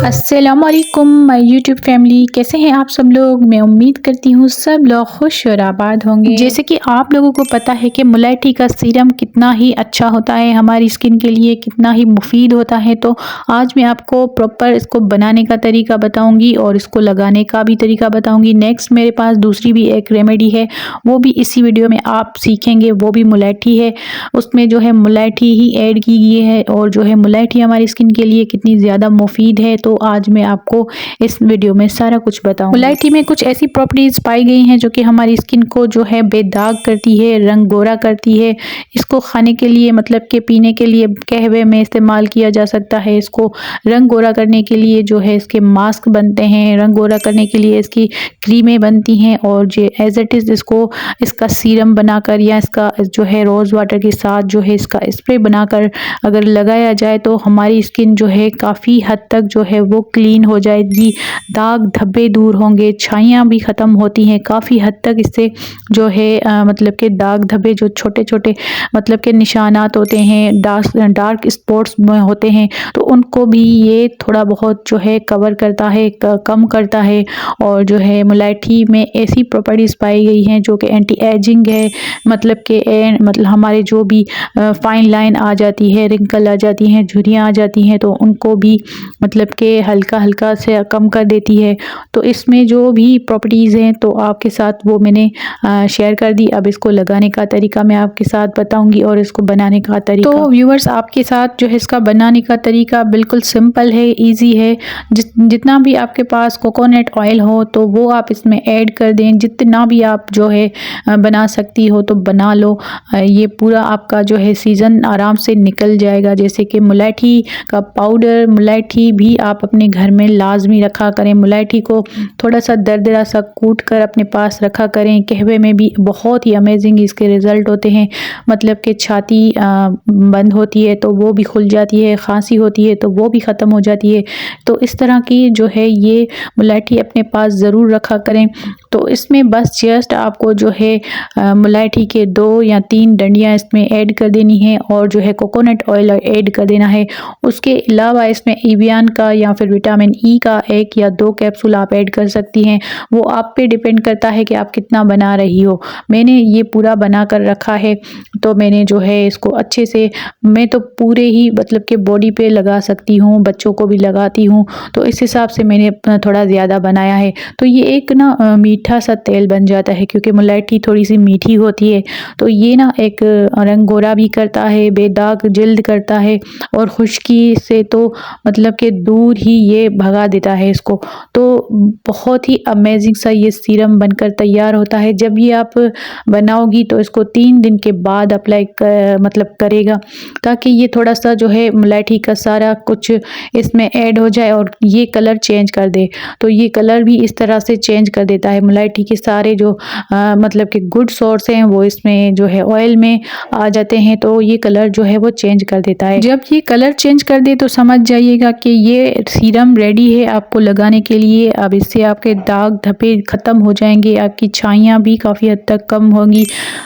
अस्सलामुअलैकुम my YouTube family, कैसे हैं आप सब लोग। मैं उम्मीद करती हूँ सब लोग खुश और आबाद होंगे। जैसे कि आप लोगों को पता है कि मुलेठी का सीरम कितना ही अच्छा होता है, हमारी स्किन के लिए कितना ही मुफीद होता है। तो आज मैं आपको प्रॉपर इसको बनाने का तरीका बताऊंगी और इसको लगाने का भी तरीका बताऊंगी। नेक्स्ट मेरे पास दूसरी भी एक रेमेडी है, वो भी इसी वीडियो में आप सीखेंगे। वो भी मुलेठी है, उसमें जो है मुलेठी ही ऐड की गई है और जो है मुलेठी हमारी स्किन के लिए कितनी ज़्यादा मुफीद है, तो आज मैं आपको इस वीडियो में सारा कुछ बताऊंगी। मुलेठी में कुछ ऐसी प्रॉपर्टीज पाई गई हैं जो कि हमारी स्किन को जो है बेदाग करती है, रंग गोरा करती है। इसको खाने के लिए मतलब कि पीने के लिए कहवे में इस्तेमाल किया जा सकता है। इसको रंग गोरा करने के लिए जो है इसके मास्क बनते हैं, रंग गोरा करने के लिए इसकी क्रीमें बनती हैं और जो एज इट इज़ इसका सीरम बनाकर या इसका जो है रोज़ वाटर के साथ जो है इसका स्प्रे बनाकर अगर लगाया जाए तो हमारी स्किन जो है काफ़ी हद तक जो है वो क्लीन हो जाएगी। दाग धब्बे दूर होंगे, छाइयाँ भी ख़त्म होती हैं काफ़ी हद तक इससे। जो है मतलब के दाग धब्बे जो छोटे छोटे मतलब के निशानात होते हैं, डार्क स्पॉट्स में होते हैं, तो उनको भी ये थोड़ा बहुत जो है कवर करता है, कम करता है। और जो है मुलेठी में ऐसी प्रॉपर्टीज़ पाई गई हैं जो कि एंटी एजिंग है, मतलब के मतलब हमारे जो भी फाइन लाइन आ जाती है, रिंकल आ जाती हैं, झुर्रियाँ आ जाती हैं, तो उनको भी मतलब के हल्का हल्का से कम कर देती है। तो इसमें जो भी प्रॉपर्टीज़ हैं तो आपके साथ वो मैंने शेयर कर दी। अब इसको लगाने का तरीका मैं आपके साथ बताऊंगी और इसको बनाने का तरीका। तो व्यूअर्स, आपके साथ जो है इसका बनाने का तरीका बिल्कुल सिंपल है, इजी है। जितना भी आपके पास कोकोनट ऑयल हो तो वो आप इसमें ऐड कर दें। जितना भी आप जो है बना सकती हो तो बना लो। ये पूरा आपका जो है सीज़न आराम से निकल जाएगा। जैसे कि मुलेठी का पाउडर, मुलेठी भी आप अपने घर में लाजमी रखा करें। मुलेठी को थोड़ा सा दरदरा सा कूट कर अपने पास रखा करें। कहवे में भी बहुत ही अमेजिंग इसके रिज़ल्ट होते हैं। मतलब कि छाती बंद होती है तो वो भी खुल जाती है, खांसी होती है तो वो भी ख़त्म हो जाती है। तो इस तरह की जो है ये मुलेठी अपने पास ज़रूर रखा करें। तो इसमें बस जस्ट आपको जो है मुलेठी के 2 या 3 डंडियाँ इसमें ऐड कर देनी है और जो है कोकोनट ऑयल ऐड कर देना है। उसके अलावा इसमें एवियन का या फिर विटामिन ई का 1 या 2 कैप्सूल आप ऐड कर सकती हैं। वो आप पे डिपेंड करता है कि आप कितना बना रही हो। मैंने ये पूरा बना कर रखा है, तो मैंने जो है इसको अच्छे से, मैं तो पूरे ही मतलब कि बॉडी पे लगा सकती हूँ, बच्चों को भी लगाती हूँ, तो इस हिसाब से मैंने थोड़ा ज़्यादा बनाया है। तो ये एक ना मीठा सा तेल बन जाता है क्योंकि मुलेठी थोड़ी सी मीठी होती है। तो ये ना एक रंग गोरा भी करता है, बेदाग जिल्द करता है और खुश्की से तो मतलब कि दूर ही ये भगा देता है इसको। तो बहुत ही अमेजिंग सा ये सीरम बनकर तैयार होता है। जब ये आप बनाओगी तो इसको 3 दिन के बाद अप्लाई मतलब करेगा, ताकि ये थोड़ा सा जो है मुलेठी का सारा कुछ इसमें ऐड हो जाए और ये कलर चेंज कर दे। तो ये कलर भी इस तरह से चेंज कर देता है। मुलेठी के सारे जो मतलब कि गुड सोर्स हैं वो इसमें जो है ऑयल में आ जाते हैं, तो ये कलर जो है वो चेंज कर देता है। जब ये कलर चेंज कर दे तो समझ जाइएगा कि ये सीरम रेडी है आपको लगाने के लिए। अब इससे आपके दाग धब्बे ख़त्म हो जाएंगे, आपकी छाइयाँ भी काफ़ी हद तक कम होंगी।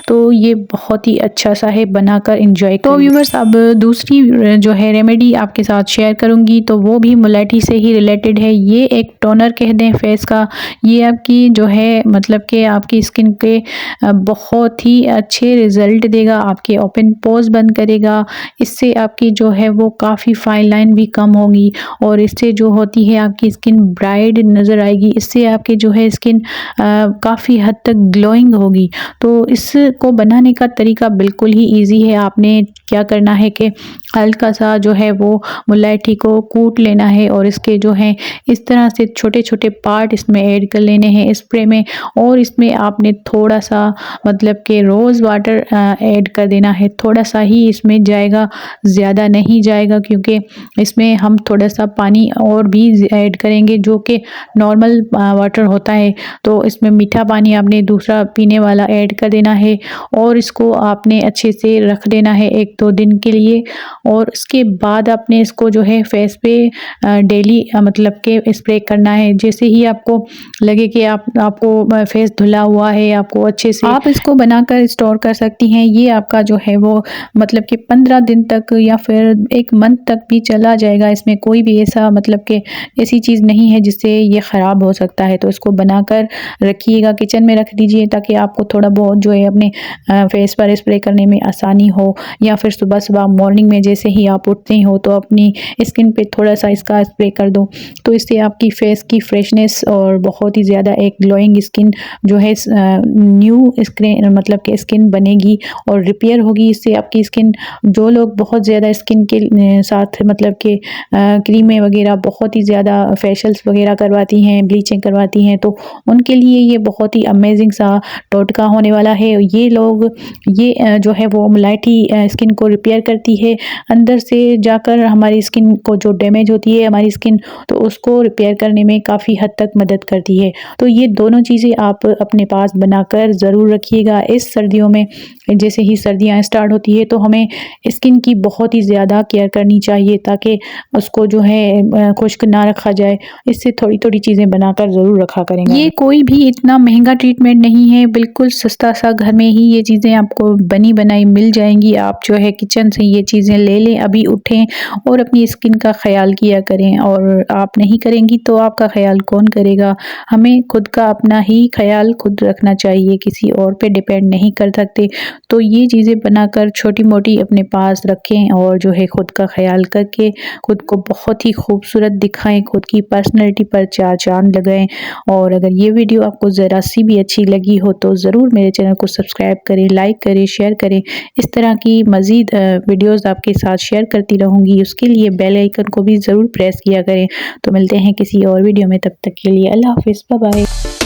तो ये बहुत ही अच्छा सा है, बनाकर एंजॉय। तो व्यूअर्स, अब दूसरी जो है रेमेडी आपके साथ शेयर करूँगी, तो वो भी मुलेठी से ही रिलेटेड है। ये एक टोनर कह दें फेस का। ये आपकी जो है मतलब कि आपकी स्किन के बहुत ही अच्छे रिज़ल्ट देगा, आपके ओपन पोर्स बंद करेगा। इससे आपकी जो है वो काफ़ी फाइन लाइन भी कम होगी और इससे जो होती है आपकी स्किन ब्राइट नज़र आएगी। इससे आपकी जो है स्किन काफ़ी हद तक ग्लोइंग होगी। तो इसको बनाने का तरीका बिल्कुल ही इजी है। आपने क्या करना है कि हल्का सा जो है वो मुलेठी को कूट लेना है और इसके जो है इस तरह से छोटे छोटे पार्ट इसमें ऐड कर लेने हैं स्प्रे में। और इसमें आपने थोड़ा सा मतलब कि रोज़ वाटर ऐड कर देना है। थोड़ा सा ही इसमें जाएगा, ज़्यादा नहीं जाएगा, क्योंकि इसमें हम थोड़ा सा पानी और भी ऐड करेंगे जो कि नॉर्मल वाटर होता है। तो इसमें मीठा पानी आपने दूसरा पीने वाला ऐड कर देना है और इसको आपने अच्छे से रख देना है 1-2 दिन के लिए। और उसके बाद आपने इसको जो है फेस पे डेली मतलब के स्प्रे करना है। जैसे ही आपको लगे कि आपको फेस धुला हुआ है, आपको अच्छे से आप इसको बनाकर स्टोर कर सकती हैं। ये आपका जो है वो मतलब कि 15 दिन तक या फिर 1 मंथ तक भी चला जाएगा। इसमें कोई भी ऐसा मतलब कि ऐसी चीज़ नहीं है जिससे ये ख़राब हो सकता है। तो इसको बनाकर रखिएगा, किचन में रख दीजिए ताकि आपको थोड़ा बहुत जो है अपने फेस पर स्प्रे करने में आसानी हो, या फिर सुबह-सुबह मॉर्निंग में जैसे ही आप उठते हो तो अपनी स्किन पे थोड़ा-सा इसका स्प्रे कर दो। तो इससे आपकी फेस की फ्रेशनेस और बहुत ही ज़्यादा एक ग्लोइंग स्किन जो है न्यू स्किन मतलब कि स्किन बनेगी और रिपेयर होगी। इससे आपकी स्किन, जो लोग बहुत ज़्यादा स्किन के साथ मतलब कि क्रीमें वगैरह बहुत ही ज़्यादा फेशियल्स वगैरह करवाती हैं, ब्लीचिंग करवाती हैं, तो उनके लिए ये बहुत ही अमेजिंग सा टोटका होने वाला है। ये लोग ये जो है वो मुलायठी स्किन को रिपेयर करती है, अंदर से जाकर हमारी स्किन को जो डैमेज होती है हमारी स्किन, तो उसको रिपेयर करने में काफ़ी हद तक मदद करती है। तो ये दोनों चीज़ें आप अपने पास बनाकर ज़रूर रखिएगा। इस सर्दियों में जैसे ही सर्दियाँ स्टार्ट होती है तो हमें स्किन की बहुत ही ज़्यादा केयर करनी चाहिए ताकि उसको जो है खुश्क ना रखा जाए। इससे थोड़ी-थोड़ी चीज़ें बनाकर ज़रूर रखा करेंगे। ये कोई भी इतना महंगा ट्रीटमेंट नहीं है, बिल्कुल सस्ता सा, घर में ही ये चीज़ें आपको बनी बनाई मिल जाएंगी। आप जो है किचन से ये चीज़ें ले लें, अभी उठें और अपनी स्किन का ख्याल किया करें। और आप नहीं करेंगी तो आपका ख्याल कौन करेगा? हमें खुद का अपना ही ख्याल खुद रखना चाहिए, किसी और पे डिपेंड नहीं कर सकते। तो ये चीज़ें बनाकर छोटी-मोटी अपने पास रखें और जो है खुद का ख्याल करके खुद को बहुत ही खूबसूरत दिखाएं, खुद की पर्सनैलिटी पर 4 चाँद लगाएं। और अगर ये वीडियो आपको ज़रा सी भी अच्छी लगी हो तो ज़रूर मेरे चैनल को सब्सक्राइब करें, लाइक करें, शेयर करें। इस तरह की मज़ीद वीडियोज़ आपके साथ शेयर करती रहूँगी। उसके लिए बेल आइकन को भी ज़रूर प्रेस किया करें। तो मिलते हैं किसी और वीडियो में, तब तक के लिए अल्लाह हाफ़िज़, बाय बाय।